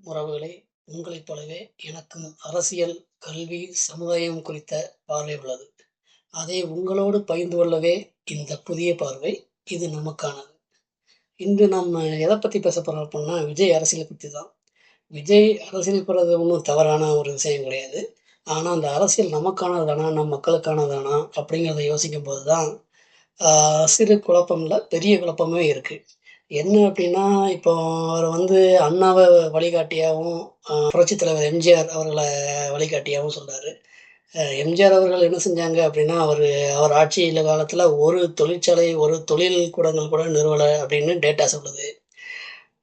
உறவுகளே, உங்களைப் போலவே எனக்கும் அரசியல், கல்வி, சமுதாயம் குறித்த பார்வை உள்ளது. அதை உங்களோடு பகிர்ந்து கொள்ளவே இந்த புதிய பார்வை. இது நமக்கானது. இன்று நம்ம எத பத்தி பேசப் போறோம் அப்புட்ன்னா, விஜய் அரசியல பத்தி தான். விஜய் அரசியலுக்கு வர்றது ஒண்ணும் தவறான ஒரு விஷயம் கிடையாது. ஆனா, அந்த அரசியல் நமக்கானது தானா? நம் மக்களுக்கானது தானா? அப்படிங்கிறத யோசிக்கும்போது தான், ஆ சிறு குழப்பம் இல்ல, பெரிய குழப்பமே இருக்கு. என்ன அப்டின்னா, இப்போ அவர வந்து அண்ணாவ வழிகாட்டியாவும், புரட்சித் தலைவர் எம்ஜிஆர் அவர்கள வழிகாட்டியாவும் சொல்றாரு. எம்ஜிஆர் அவர்கள் என்ன செஞ்சாங்க அப்டின்னா, அவர் ஆட்சியில காலத்தில ஒரு தொழிற்சாலை, ஒரு தொழில் கூடங்கள் கூட நிறுவல அப்டின்னு டேட்டா சொல்லுது.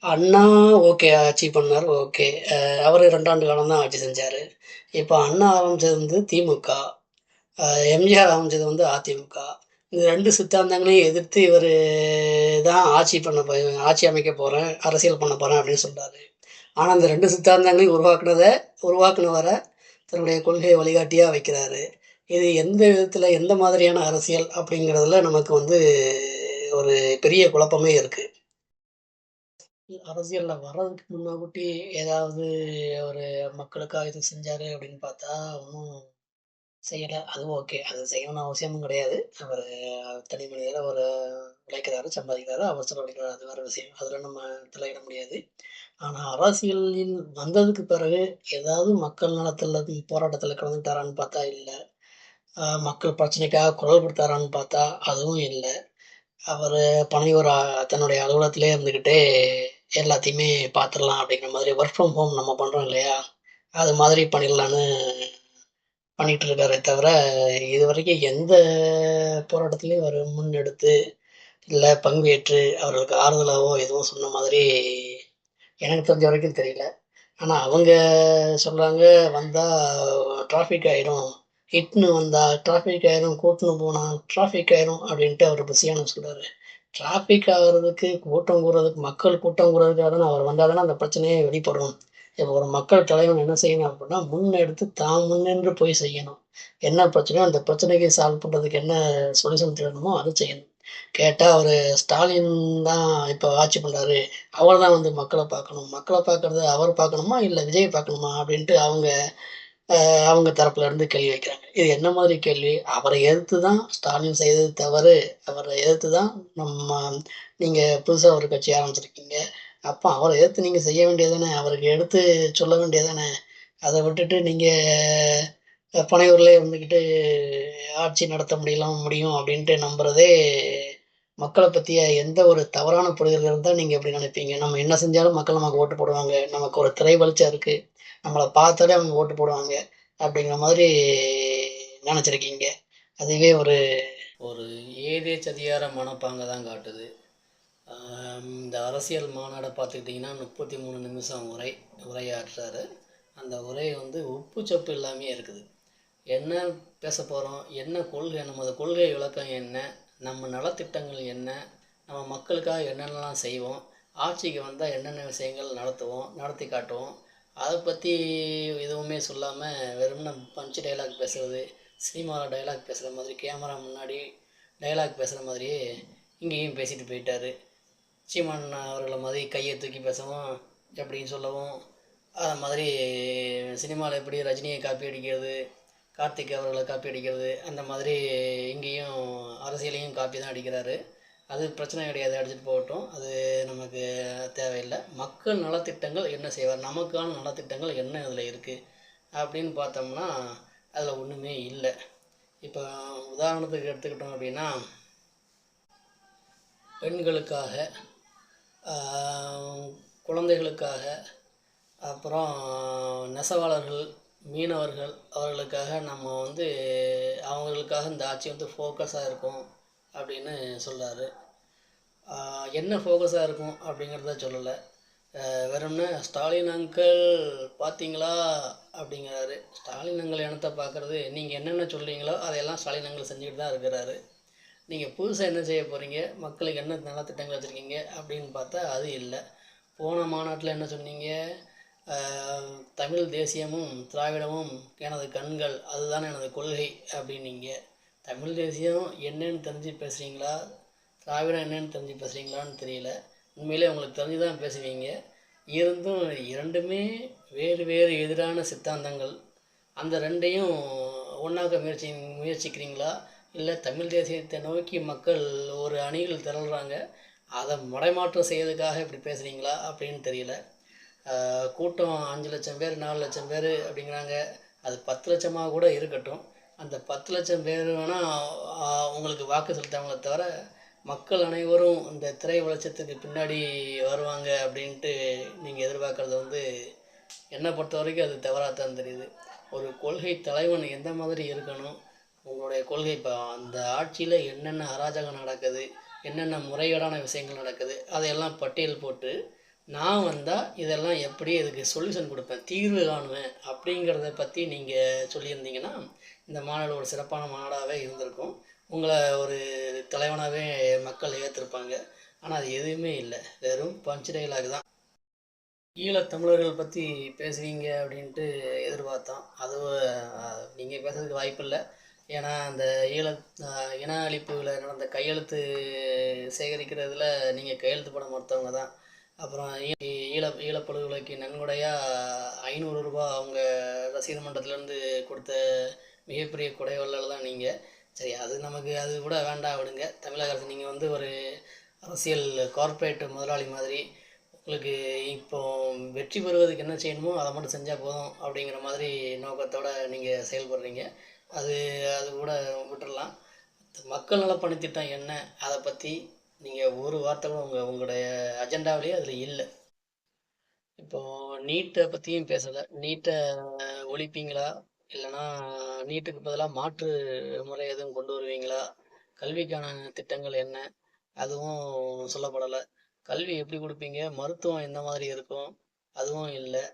அண்ணா ஓகே ஆட்சி பண்ணாரு, ஓகே. அவரு 2 ஆண்டு காலம் தான் ஆட்சி செஞ்சாரு. இப்ப அண்ணா ஆரம்பிச்சது வந்து திமுக. அ எம்ஜிஆர் ஆரம்பிச்சது வந்து அதிமுக. இந்த 2 சித்தாந்தங்களையும் எதிர்த்து இவரு தான் ஆட்சி அமைக்கப் போறேன், அரசியல் பண்ண போறேன் அப்படின்னு சொல்றாரு. ஆனா, அந்த 2 சித்தாந்தங்களையும் உருவாக்குனவர தன்னுடைய கொள்கை வழிகாட்டியா வைக்கிறாரு. இது எந்த விதத்தில, எந்த மாதிரியான அரசியல் அப்படிங்கிறதுல நமக்கு வந்து ஒரு பெரிய குழப்பமே இருக்கு. அரசியல்ல வர்றதுக்கு முன்னாகூட்டி ஏதாவது அவரு மக்களுக்காக இது செஞ்சாரு அப்படின்னு பார்த்தா, ஒண்ணும் செய்யல. அது ஓகே. அது செய்யணும்னு அவசியமும் கிடையாது. அவரு தனி மனிதரா உழைக்கிறாரு, சம்பாதிக்கிறாரு, அவர் செலவழிக்கிறாரு. அது வேற விஷயம். அதுல நம்ம தலையிட முடியாது. ஆனா அரசியலில் வந்ததுக்கு பிறகு ஏதாவது மக்கள் நலத்துல போராட்டத்துல கலந்துக்கிட்டாரான்னு பார்த்தா இல்ல. மக்கள் பிரச்சனைக்காக குரல் கொடுத்தாரான்னு பார்த்தா அதுவும் இல்ல. அவரு பணிபுர தன்னுடைய அலுவலகத்திலேயே இருந்துகிட்டே எல்லாத்தையுமே பார்த்துரலாம் அப்படிங்கிற மாதிரி ஒர்க் ஃப்ரம் ஹோம் நம்ம பண்றோம் இல்லையா? அது மாதிரி பண்ணிடலான்னு பண்ணிட்டு இருக்காரே தவிர, இதுவரைக்கும் எந்த போராட்டத்திலயும் அவரு முன்னெடுத்து, இல்ல பங்கேற்று அவர்களுக்கு ஆறுதலாவோ எதுவும் சொன்ன மாதிரி எனக்கு தெரிஞ்ச வரைக்கும் தெரியல. ஆனா அவங்க சொல்றாங்க, "வந்தா டிராஃபிக் ஆயிரும். ஹிட்ன்னு வந்தா டிராஃபிக் ஆயிரும். கூட்டுன்னு போனா டிராஃபிக் ஆயிரும்." அப்படின்ட்டு அவரு பஸ்ஸியானவர் சொல்றாரு. டிராஃபிக் ஆகுறதுக்கு, கூட்டம் கூடுறதுக்கு, மக்கள் கூட்டம் கூடுறதுக்காக தானே அவர் வந்தா தானே அந்த பிரச்சனையே வெளிப்படும். இப்போ ஒரு மக்கள் தலைவன் என்ன செய்யணும் அப்படின்னா, முன்னெடுத்து தான் முன்னின்று போய் செய்யணும். என்ன பிரச்சனையோ அந்த பிரச்சனைக்கு சால்வ் பண்றதுக்கு என்ன சொல்யூஷன் தேடணுமோ அத செய்யணும். கேட்டா அவரு ஸ்டாலின் தான் இப்ப ஆட்சி பண்றாரு. அவர் தான் வந்து மக்கள பார்க்கணும். மக்கள பார்க்கறது அவர் பார்க்கணுமா? இல்ல விஜய் பார்க்கணுமா? அப்படின்ட்டு அவங்க தரப்புல இருந்து கேள்வி வைக்கிறாங்க. இது என்ன மாதிரி கேள்வி? அவர எதிர்த்து தான் ஸ்டாலின் செய்தது தவறு. அவர எதிர்த்து தான் நம்ம நீங்க புதுசா ஒரு கட்சி ஆரம்பிச்சிருக்கீங்க. அப்ப அவர எதிர்த்து நீங்க செய்ய வேண்டியது தானே! அவருக்கு எடுத்து சொல்ல வேண்டியது தானே! அத விட்டுட்டு நீங்க பனையூர்லயே இருந்துகிட்டு ஆட்சி நடத்த முடியும் அப்டின்ட்டு நம்புறதே, மக்கள பத்திய எந்த ஒரு தவறான புரிதல் இருந்தா நீங்க எப்டி நினைப்பீங்க? நம்ம என்ன செஞ்சாலும் மக்கள் நமக்கு ஓட்டு போடுவாங்க. நமக்கு ஒரு திரை வெளிச்சம் இருக்கு. நம்மள பார்த்தாலே அவங்க ஓட்டு போடுவாங்க. அப்டிங்கிற மாதிரி நெனச்சிருக்கீங்க. அதுவே ஒரு ஒரு ஏதேச்சதிகார மனப்பாங்க தான் காட்டுது. இந்த அரசியல் மாநாட பார்த்துக்கிட்டிங்கன்னா 33 நிமிஷம் உரையாற்றுறாரு. அந்த உரை வந்து உப்பு சப்பு இல்லாமயே இருக்குது. என்ன பேசப் போறோம்? என்ன கொள்கை? நமது கொள்கை விளக்கம் என்ன? நம்ம நலத்திட்டங்கள் என்ன? நம்ம மக்களுக்காக என்னென்னலாம் செய்வோம்? ஆட்சிக்கு வந்தா என்னென்ன விஷயங்கள் நடத்துவோம், நடத்தி காட்டுவோம். அத பத்தி எதுவுமே சொல்லாம வெறுமனே பஞ்ச் டயலாக் பேசுறது, சினிமால டயலாக் பேசுற மாதிரி கேமரா முன்னாடி டயலாக் பேசுற மாதிரியே இங்கேயும் பேசிட்டு போயிட்டாரு. சீமான் அவர்கள மாதிரி கையை தூக்கி பேசவும், எப்படின்னு சொல்லவும், அது மாதிரி சினிமாவில் எப்படி ரஜினியை காப்பி அடிக்கிறது, கார்த்திக் அவர்களை காப்பி அடிக்கிறது, அந்த மாதிரி இங்கேயும் அரசியலையும் காப்பி தான் அடிக்கிறாரு. அது பிரச்சனை கிடையாது, அடிச்சுட்டு போகட்டும். அது நமக்கு தேவையில்லை. மக்கள் நலத்திட்டங்கள் என்ன செய்வார்? நமக்கான நலத்திட்டங்கள் என்ன இதில் இருக்குது அப்படின்னு பார்த்தோம்னா அதில் ஒன்றுமே இல்லை. இப்போ உதாரணத்துக்கு எடுத்துக்கிட்டோம் அப்படின்னா, பெண்களுக்காக, குழந்தைகளுக்காக, அப்புறம் நெசவாளர்கள், மீனவர்கள் அவர்களுக்காக நம்ம வந்து அவங்களுக்காக இந்த ஆட்சி வந்து ஃபோக்கஸாக இருக்கும் அப்படின்னு சொல்கிறாரு. என்ன ஃபோக்கஸாக இருக்கும் அப்படிங்கிறத சொல்லலை. வெறும்னே ஸ்டாலின் அங்கிள் பார்த்தீங்களா அப்படிங்கிறாரு. ஸ்டாலின் அங்கிள் என்னத்தை பார்க்குறது? நீங்கள் என்னென்ன சொல்கிறீங்களோ அதையெல்லாம் ஸ்டாலின் அங்கிள் செஞ்சுக்கிட்டு தான் இருக்கிறாரு. நீங்கள் புதுசாக என்ன செய்ய போகிறீங்க, மக்களுக்கு என்ன நலத்திட்டங்கள் வச்சுருக்கீங்க அப்படின்னு பார்த்தா அது இல்லை. போன மாநாட்டில் என்ன சொன்னீங்க? தமிழ் தேசியமும் திராவிடமும் எனது கண்கள், அதுதான் எனது கொள்கை அப்படின்னீங்க. தமிழ் தேசியம் என்னன்னு தெரிஞ்சு பேசுகிறீங்களா, திராவிடம் என்னன்னு தெரிஞ்சு பேசுகிறீங்களான்னு தெரியல. உண்மையிலே உங்களுக்கு தெரிஞ்சு தான் பேசுவீங்க. இருந்தும் 2மே வேறு வேறு எதிரான சித்தாந்தங்கள். அந்த 2யும் ஒண்ணாக்க முயற்சிக்கிறீங்களா? இல்ல தமிழ் தேசியத்தை நோக்கி மக்கள் ஒரு அணியில் திரள்றாங்க. அத மடைமாற்றம் செய்யறதுக்காக இப்படி பேசுறீங்களா? அப்படின்னு தெரியல. கூட்டம் 5,00,000 பேர், 4,00,000 பேர் அப்படிங்கிறாங்க. அது 10,00,000 கூட இருக்கட்டும். அந்த 10,00,000 பேர் வேணா உங்களுக்கு வாக்கு செலுத்துவாங்களே தவிர, மக்கள் அனைவரும் இந்த திரை வெளிச்சத்துக்கு பின்னாடி வருவாங்க அப்படின்ட்டு நீங்கள் எதிர்பார்க்குறது வந்து என்னை பொறுத்த வரைக்கும் அது தவறாகத்தான் தெரியுது. ஒரு கொள்கை தலைவன் எந்த மாதிரி இருக்கணும், உங்களுடைய கொள்கை இப்போ அந்த ஆட்சியில் என்னென்ன அராஜகம் நடக்குது, என்னென்ன முறைகேடான விஷயங்கள் நடக்குது, அதையெல்லாம் பட்டியல் போட்டு நான் வந்தால் இதெல்லாம் எப்படி இதுக்கு சொல்யூஷன் கொடுப்பேன், தீர்வு காணுவேன் அப்படிங்கிறத பற்றி நீங்கள் சொல்லியிருந்தீங்கன்னா இந்த மாநாடு ஒரு சிறப்பான மாநாடாகவே இருந்திருக்கும். உங்களை ஒரு தலைவனாகவே மக்கள் ஏற்றிருப்பாங்க. ஆனால் அது எதுவுமே இல்லை, வெறும் பஞ்ச் டைலாக் தான். ஈழத்தமிழர்கள் பற்றி பேசுவீங்க அப்படின்ட்டு எதிர்பார்த்தோம். அதுவும் நீங்கள் பேசுறதுக்கு வாய்ப்பில்லை. ஏன்னா அந்த ஈழ இன அழிப்புல நடந்த கையெழுத்து சேகரிக்கிறதுல நீங்கள் கையெழுத்து போட மறுத்தவங்க தான். அப்புறம் ஈழப்படுகொலைக்கு நன்கொடையாக 500 ரூபா அவங்க ரசீது மன்றத்திலேருந்து கொடுத்த மிகப்பெரிய கொடைவள்ளல் தான் நீங்கள். சரி, அது நமக்கு அது கூட வேண்டாம் விடுங்க. தமிழக அரசு நீங்கள் வந்து ஒரு அரசியல் கார்ப்பரேட் முதலாளி மாதிரி உங்களுக்கு இப்போ வெற்றி பெறுவதுக்கு என்ன செய்யணுமோ அதை மட்டும் செஞ்சால் போதும் அப்படிங்கிற மாதிரி நோக்கத்தோடு நீங்கள் செயல்படுறீங்க. அது அது கூட விட்டுடலாம். மக்கள் நலப்பணி திட்டம் என்ன, அதை பற்றி நீங்கள் ஒரு வார்த்தை கூட உங்களுடைய அஜெண்டாவிலேயே அதில் இல்லை. இப்போது நீட்டை பற்றியும் பேசலை. நீட்டை ஒழிப்பீங்களா, இல்லைனா நீட்டுக்கு பதிலாக மாற்று முறை எதுவும் கொண்டு வருவீங்களா? கல்விக்கான திட்டங்கள் என்ன, அதுவும் சொல்லப்படலை. கல்வி எப்படி கொடுப்பீங்க, மருத்துவம் எந்த மாதிரி இருக்கும், அதுவும் இல்லை.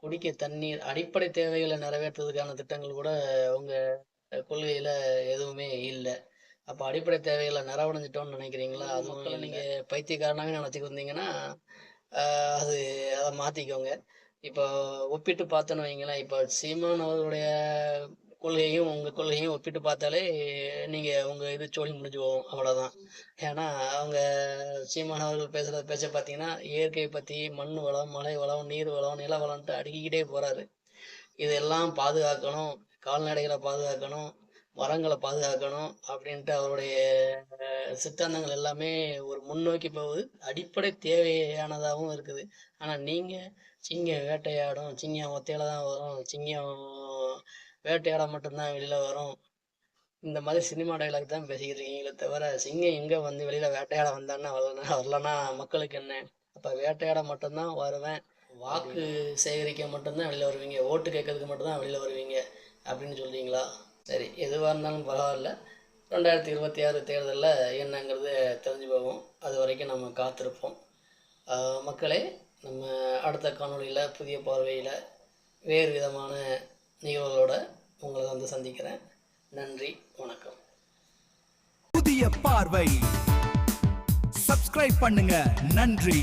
குடிக்க தண்ணீர், அடிப்படை தேவைகளை நிறைவேற்றுறதுக்கான திட்டங்கள் கூட உங்கள் கொள்கையில் எதுவுமே இல்லை. அப்போ அடிப்படை தேவைகளை நிறைவடைஞ்சிட்டோன்னு நினைக்கிறீங்களா? அது மக்களை நீங்கள் பைத்தியக்காரனாகவே நினச்சிக்கிட்டு இருந்தீங்கன்னா அது அதை மாற்றிக்கோங்க. இப்போ ஒப்பிட்டு பார்த்தோன்னு வைங்களேன், இப்போ சீமான் அவர்களுடைய கொள்கையும் உங்கள் கொள்கையும் ஒப்பிட்டு பார்த்தாலே நீங்கள் உங்கள் இது சோழி முடிஞ்சு போகும், அவ்வளோதான். ஏன்னா அவங்க சீமான் அவர்கள் பேசுகிற பேச்சை பார்த்தீங்கன்னா இயற்கையை பற்றி மண் வளம், மலை வளம், நீர் வளம், நில வளம்ன்ட்டு அடுக்கிக்கிட்டே போகிறாரு. இதெல்லாம் பாதுகாக்கணும், கால்நடைகளை பாதுகாக்கணும், மரங்களை பாதுகாக்கணும் அப்படின்ட்டு அவருடைய சித்தாந்தங்கள் எல்லாமே ஒரு முன்னோக்கி போகுது, அடிப்படை தேவையானதாகவும் இருக்குது. ஆனால் நீங்கள் சிங்கம் வேட்டையாடும், சிங்கம் ஒத்தையில் தான் வரும், சிங்கம் வேட்டையாட மட்டும்தான் வெளியில் வரும், இந்த மாதிரி சினிமா டைலாக் தான் பேசிக்கிட்டு இருக்கீங்களே தவிர சிங்கம் எங்கே வந்து வெளியில் வேட்டையாட வந்தான்னா வரலன்னா மக்களுக்கு என்ன? அப்போ வேட்டையாட மட்டும்தான் வருவேன், வாக்கு சேகரிக்க மட்டும்தான் வெளியில் வருவீங்க, ஓட்டு கேட்கறதுக்கு மட்டும்தான் வெளியில் வருவீங்க அப்படின்னு சொல்கிறீங்களா? சரி, எதுவாக இருந்தாலும் பரவாயில்ல. 2026 தேர்தலில் என்னங்கிறது தெரிஞ்சு போகும். அது வரைக்கும் நம்ம காத்திருப்போம். மக்களே, நம்ம அடுத்த காணொளியில் புதிய பார்வையில் வேறு விதமான நிகழ்வுகளோட உங்களை வந்து சந்திக்கிறேன். நன்றி, வணக்கம். புதிய பார்வை சப்ஸ்கிரைப் பண்ணுங்க. நன்றி.